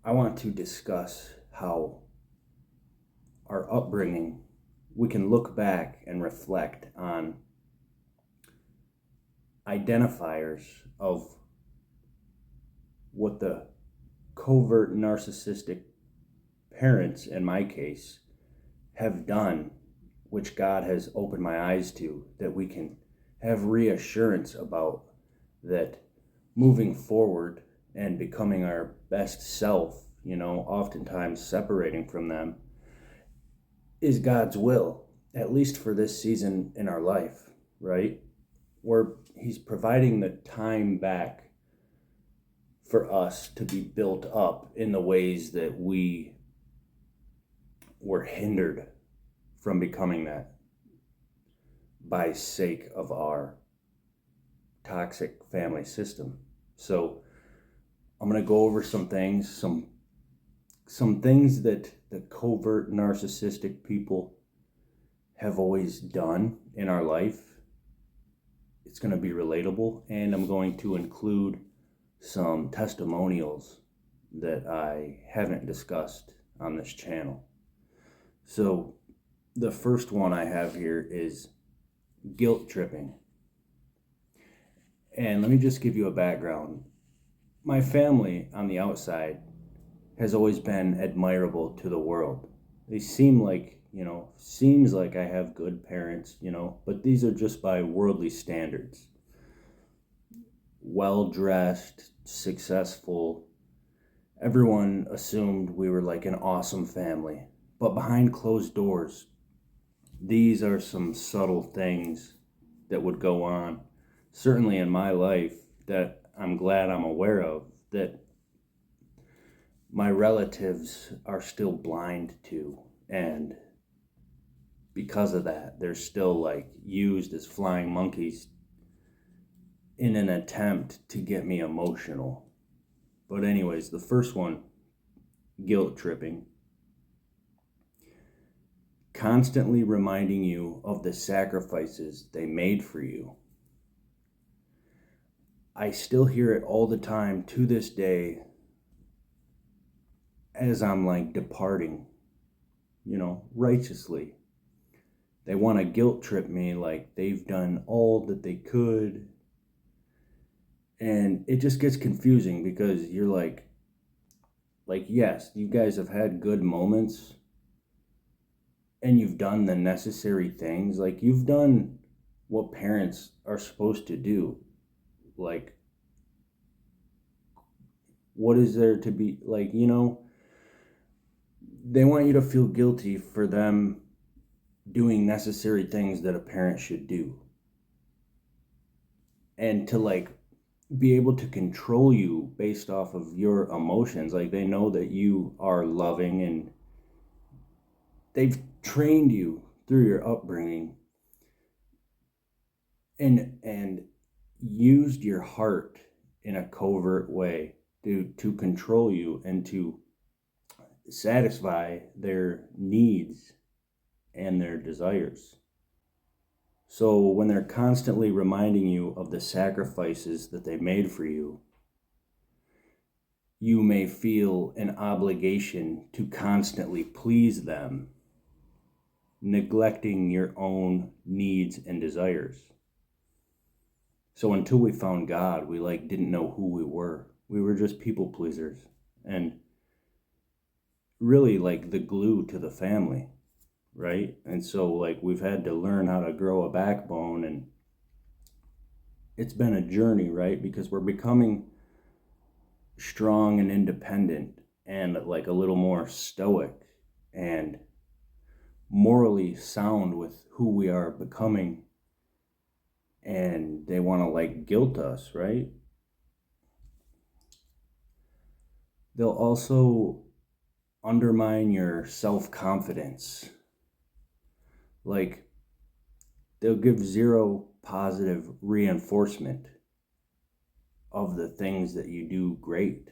I want to discuss how our upbringing, we can look back and reflect on identifiers of what the covert narcissistic parents, in my case, have done, which God has opened my eyes to, that we can have reassurance about, that moving forward and becoming our best self, oftentimes separating from them, is God's will, at least for this season in our life, right? Where He's providing the time back for us to be built up in the ways that we were hindered from becoming that by sake of our toxic family system. So I'm going to go over some things, some things that the covert narcissistic people have always done in our life. It's going to be relatable, and I'm going to include some testimonials that I haven't discussed on this channel. So the first one I have here is guilt tripping. And let me just give you a background. My family on the outside has always been admirable to the world. They seem like, seems like I have good parents, but these are just by worldly standards. Well-dressed, successful. Everyone assumed we were like an awesome family. But behind closed doors, these are some subtle things that would go on, certainly in my life, that I'm glad I'm aware of, that my relatives are still blind to. And because of that, they're still like used as flying monkeys in an attempt to get me emotional. But anyways, the first one, guilt tripping. Constantly reminding you of the sacrifices they made for you. I still hear it all the time to this day as I'm like departing, righteously. They want to guilt trip me like they've done all that they could. And it just gets confusing because you're like, yes, you guys have had good moments and you've done the necessary things. Like, you've done what parents are supposed to do. Like, what is there to be, they want you to feel guilty for them doing necessary things that a parent should do. And to be able to control you based off of your emotions. Like, they know that you are loving and they've trained you through your upbringing and used your heart in a covert way to control you and to satisfy their needs and their desires. So when they're constantly reminding you of the sacrifices that they made for you, you may feel an obligation to constantly please them, neglecting your own needs and desires. So until we found God, we didn't know who we were. We were just people pleasers and really the glue to the family, right? And so we've had to learn how to grow a backbone, and it's been a journey, right? Because we're becoming strong and independent and a little more stoic and morally sound with who we are becoming. And they want to guilt us, right? They'll also undermine your self-confidence. They'll give zero positive reinforcement of the things that you do great,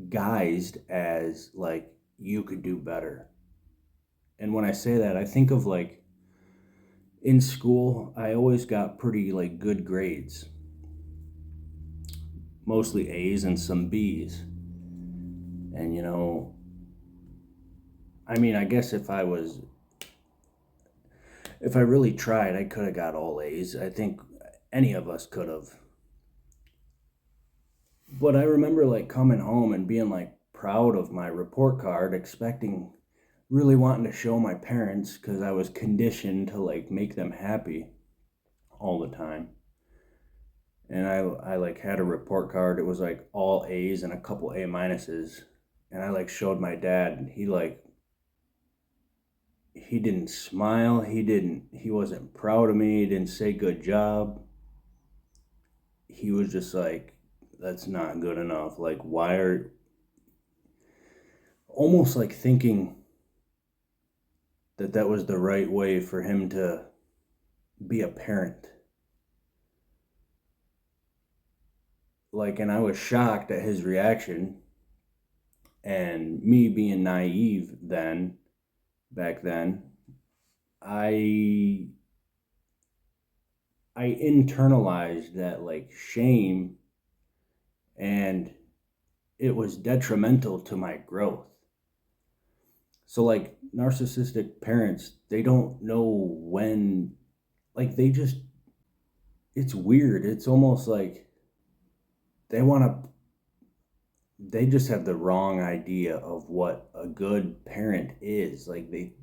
guised as you could do better. And when I say that, I think of in school, I always got pretty good grades. mostly A's and some B's. And I mean, I guess if I really tried, I could have got all A's. I think any of us could have. But I remember like coming home and being like proud of my report card, really wanting to show my parents because I was conditioned to like make them happy all the time. And I like had a report card. It was like all A's and a couple A minuses. And I like showed my dad, and he didn't smile. He wasn't proud of me. He didn't say good job. He was just like, that's not good enough. Like, almost like thinking that was the right way for him to be a parent. Like, and I was shocked at his reaction, and me being naive back then, I internalized that like shame, and it was detrimental to my growth. So like narcissistic parents, they don't know when, like it's weird. It's almost like they just have the wrong idea of what a good parent is. Like they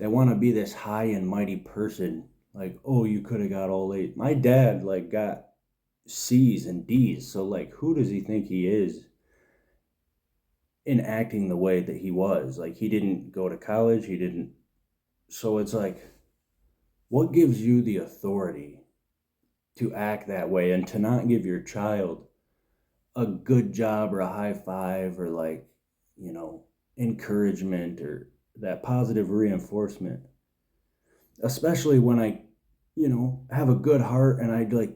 want to be this high and mighty person. Like, oh, you could have got all A's. My dad like got C's and D's. So like, who does he think he is in acting the way that he was? Like, he didn't go to college. So it's like, what gives you the authority to act that way and to not give your child a good job or a high five or like, encouragement or that positive reinforcement? Especially when I, have a good heart and I like,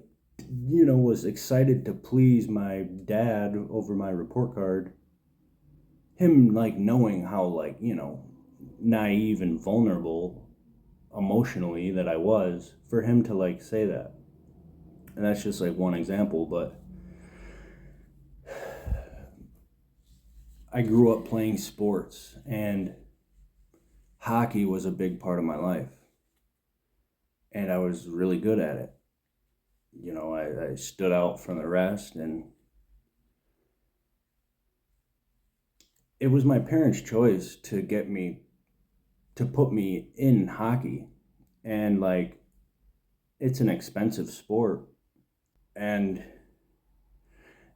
was excited to please my dad over my report card. Him like knowing how like, naive and vulnerable emotionally that I was, for him to like say that. And that's just like one example, but I grew up playing sports, and hockey was a big part of my life. And I was really good at it. I stood out from the rest, and it was my parents' choice to put me in hockey. And like, it's an expensive sport. And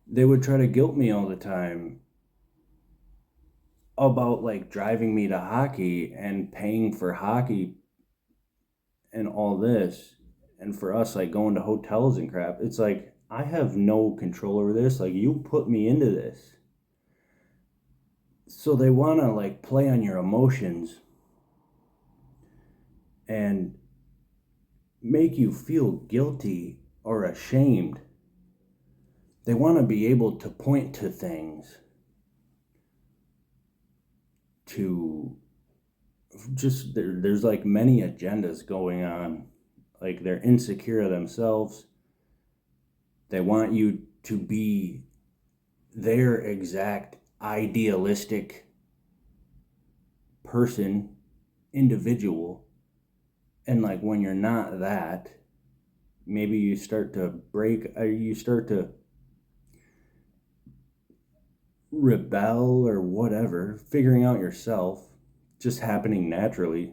they would try to guilt me all the time about like driving me to hockey and paying for hockey and all this. And for us, like going to hotels and crap, it's like, I have no control over this. Like, you put me into this. So they want to like play on your emotions and make you feel guilty or ashamed. They want to be able to point to things to just, there's like many agendas going on. Like, they're insecure of themselves. They want you to be their exact idealistic person, individual. And like, when you're not that, maybe you start to rebel or whatever, figuring out yourself, just happening naturally.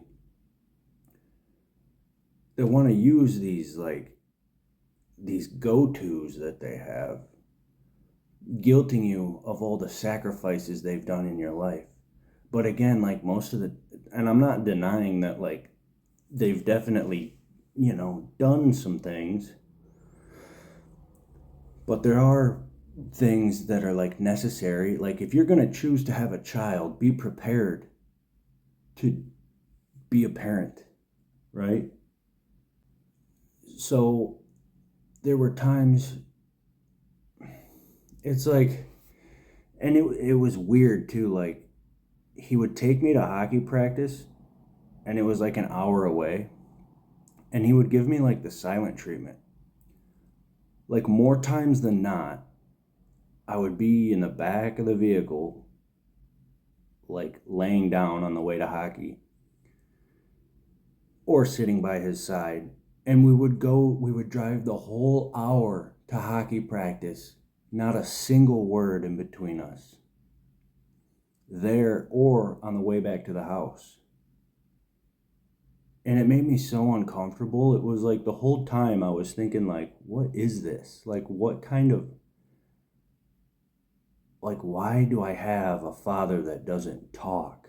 They want to use these go-tos that they have, guilting you of all the sacrifices they've done in your life. But again, like and I'm not denying that like they've definitely, done some things, but there are things that are like necessary. Like, if you're going to choose to have a child, be prepared to be a parent, right? So there were times, it's like, and it was weird too. Like, he would take me to hockey practice, and it was like an hour away, and he would give me like the silent treatment. Like, more times than not, I would be in the back of the vehicle, like laying down on the way to hockey, or sitting by his side, and we would drive the whole hour to hockey practice, not a single word in between us, there or on the way back to the house. And it made me so uncomfortable. It was like the whole time I was thinking, like, what is this? Like, what kind of, like, why do I have a father that doesn't talk?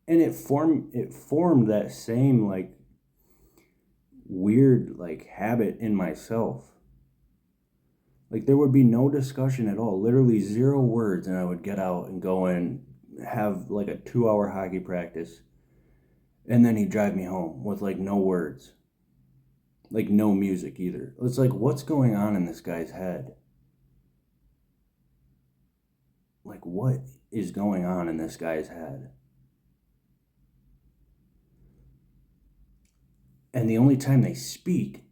And it formed that same, like, weird, like, habit in myself. Like, there would be no discussion at all, literally 0 words, and I would get out and go and have like a 2-hour hockey practice, and then he'd drive me home with like no words, like no music either. It's like, what's going on in this guy's head? Like, what is going on in this guy's head? And the only time they speak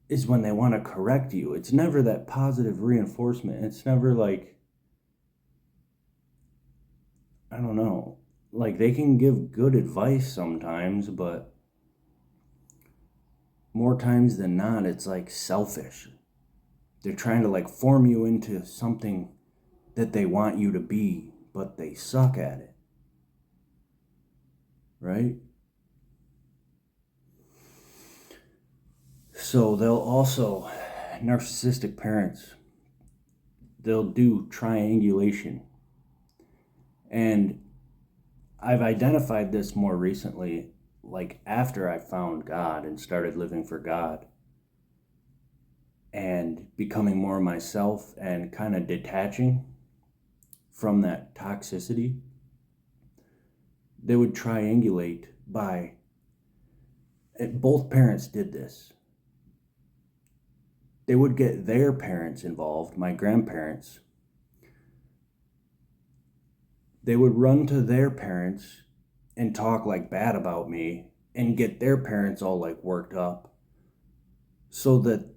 is when they want to correct you. It's never that positive reinforcement. It's never like, I don't know, like, they can give good advice sometimes, but more times than not, it's like selfish. They're trying to like form you into something that they want you to be, but they suck at it. Right? So they'll also, narcissistic parents, they'll do triangulation. And I've identified this more recently, like after I found God and started living for God and becoming more myself and kind of detaching from that toxicity. They would triangulate by, both parents did this. They would get their parents involved, my grandparents. They would run to their parents and talk like bad about me and get their parents all like worked up, so that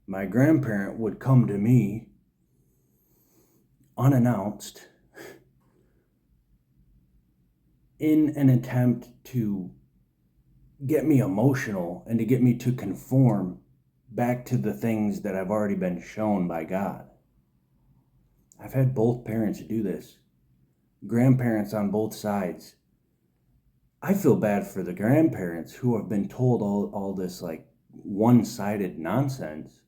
my grandparent would come to me unannounced in an attempt to get me emotional and to get me to conform back to the things that I've already been shown by God. I've had both parents do this. Grandparents on both sides. I feel bad for the grandparents who have been told all this like one-sided nonsense.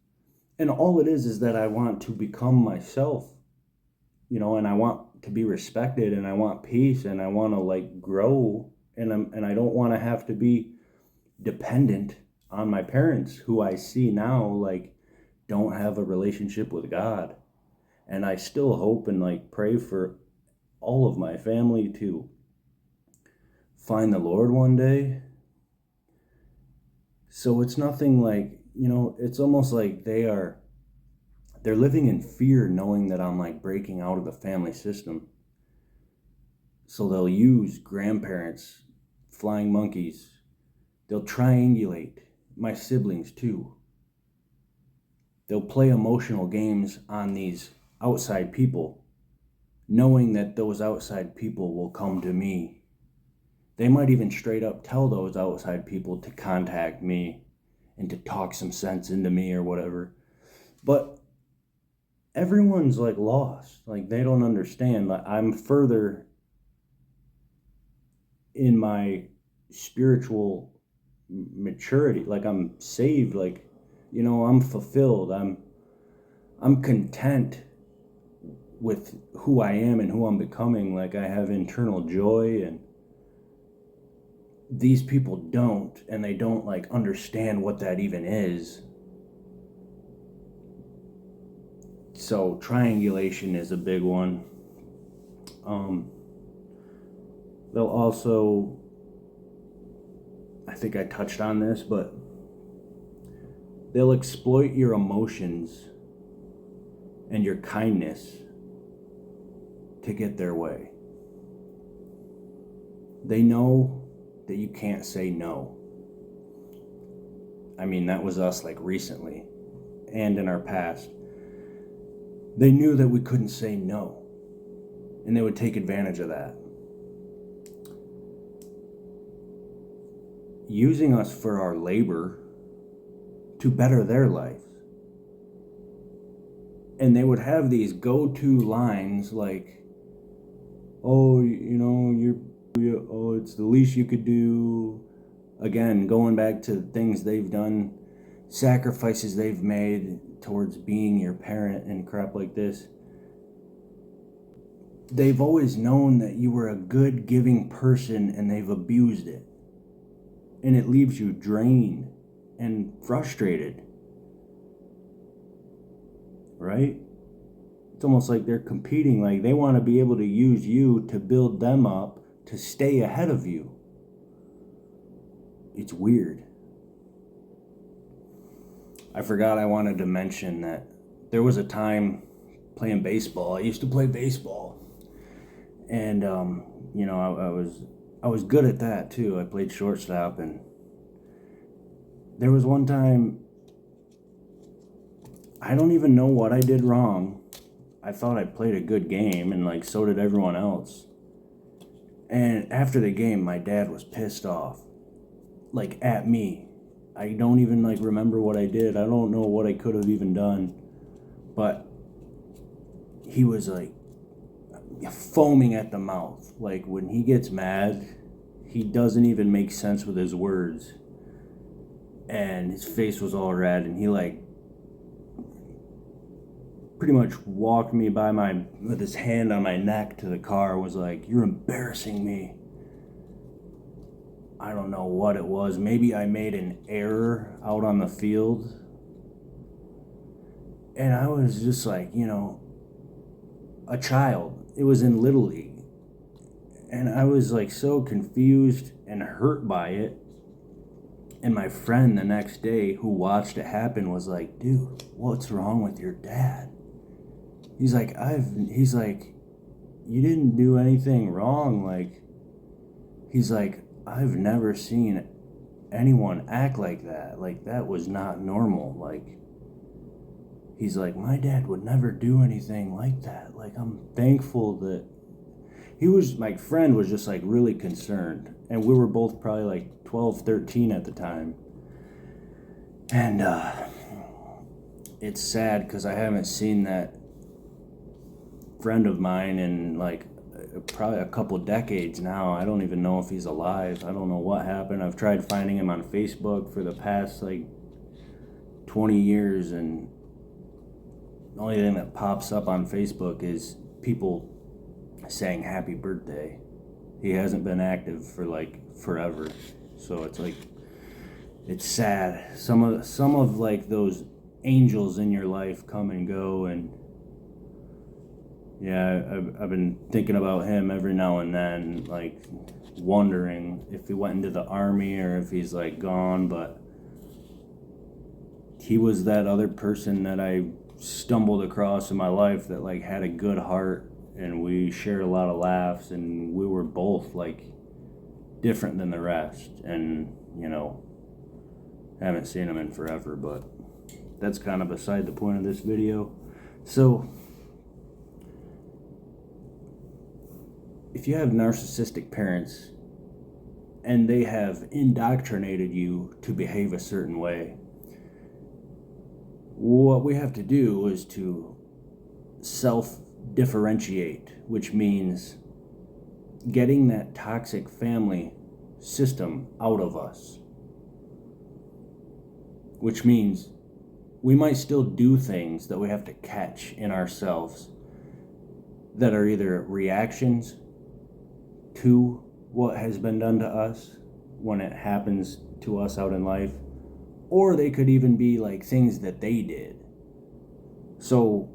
And all it is that I want to become myself, and I want to be respected, and I want peace, and I want to like grow, and I don't want to have to be dependent on my parents, who I see now like don't have a relationship with God. And I still hope and like pray for all of my family to find the Lord one day. So it's nothing like, it's almost like they're living in fear, knowing that I'm like breaking out of the family system. So they'll use grandparents, flying monkeys. They'll triangulate my siblings too. They'll play emotional games on these outside people, knowing that those outside people will come to me. They might even straight up tell those outside people to contact me and to talk some sense into me or whatever. But everyone's like lost. Like, they don't understand. Like, I'm further in my spiritual maturity. Like, I'm saved. Like, I'm fulfilled. I'm content with who I am and who I'm becoming. Like, I have internal joy, and these people don't, and they don't like understand what that even is. So triangulation is a big one. They'll also, I think I touched on this, but they'll exploit your emotions and your kindness to get their way. They know that you can't say no. I mean, that was us like recently. and in our past, they knew that we couldn't say no. And they would take advantage of that, using us for our labor to better their life. And they would have these go-to lines like, oh, it's the least you could do. Again, going back to things they've done, sacrifices they've made towards being your parent and crap like this. They've always known that you were a good, giving person, and they've abused it. And it leaves you drained and frustrated. Right? It's almost like they're competing, like they want to be able to use you to build them up to stay ahead of you. It's weird. I forgot I wanted to mention that there was a time playing baseball. I used to play baseball. And, I was good at that too. I played shortstop, and there was one time, I don't even know what I did wrong. I thought I played a good game, and so did everyone else. And after the game, my dad was pissed off, at me. I don't even remember what I did. I don't know what I could have even done, but he was foaming at the mouth. When he gets mad, he doesn't even make sense with his words. And his face was all red, and he pretty much walked me by with his hand on my neck to the car, was like, "You're embarrassing me." I don't know what it was. Maybe I made an error out on the field. And I was just a child. It was in Little League. And I was so confused and hurt by it. And my friend the next day who watched it happen was like, "Dude, what's wrong with your dad?" He's like, "You didn't do anything wrong." He's like, "I've never seen anyone act like that. That was not normal." He's like, "My dad would never do anything like that." I'm thankful that my friend was just really concerned. And we were both probably 12, 13 at the time. And it's sad because I haven't seen that friend of mine in probably a couple decades now. I don't even know if he's alive. I don't know what happened. I've tried finding him on Facebook for the past 20 years, and the only thing that pops up on Facebook is people saying happy birthday. He hasn't been active for forever. So it's sad. Some of those angels in your life come and go, and yeah, I've been thinking about him every now and then, wondering if he went into the army or if he's gone. But he was that other person that I stumbled across in my life that had a good heart, and we shared a lot of laughs, and we were both different than the rest. And haven't seen him in forever, but that's kind of beside the point of this video. So if you have narcissistic parents and they have indoctrinated you to behave a certain way, what we have to do is to self-differentiate, which means getting that toxic family system out of us. Which means we might still do things that we have to catch in ourselves that are either reactions to what has been done to us when it happens to us out in life, or they could even be things that they did. So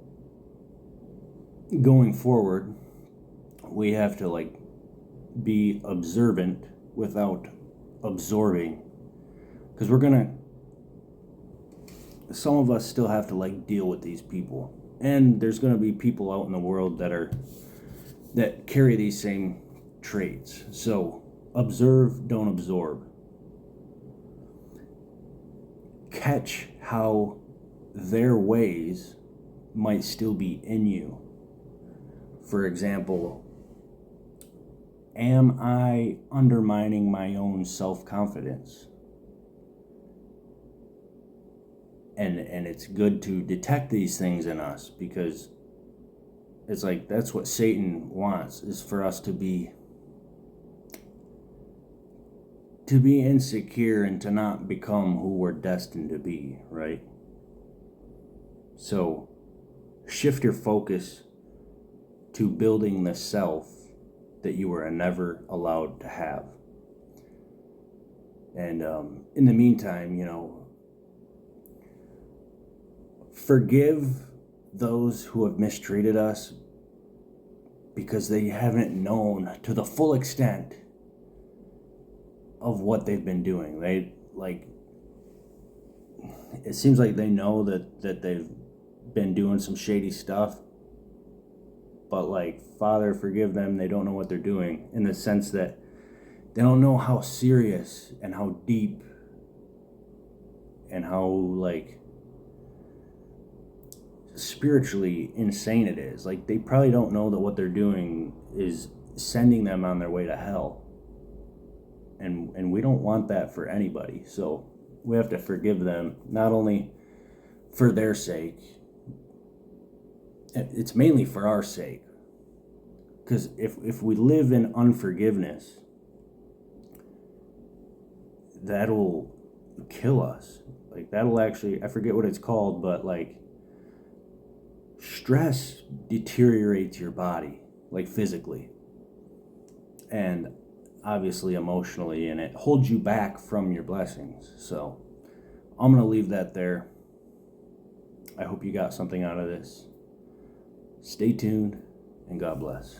going forward, we have to be observant without absorbing, because some of us still have to deal with these people, and there's going to be people out in the world that carry these same traits. So observe, don't absorb. Catch how their ways might still be in you. For example, am I undermining my own self-confidence? And it's good to detect these things in us, because it's like that's what Satan wants, is for us to be insecure and to not become who we're destined to be, right? So shift your focus to building the self that you were never allowed to have. And in the meantime, forgive those who have mistreated us, because they haven't known to the full extent of what they've been doing. It seems like they know that they've been doing some shady stuff, but Father, forgive them, they don't know what they're doing, in the sense that they don't know how serious and how deep and how spiritually insane it is. They probably don't know that what they're doing is sending them on their way to hell. And we don't want that for anybody. So we have to forgive them, not only for their sake, it's mainly for our sake. Because if we live in unforgiveness, that'll kill us. That'll actually, I forget what it's called, but stress deteriorates your body, physically and obviously emotionally, and it holds you back from your blessings. So I'm going to leave that there. I hope you got something out of this. Stay tuned, and God bless.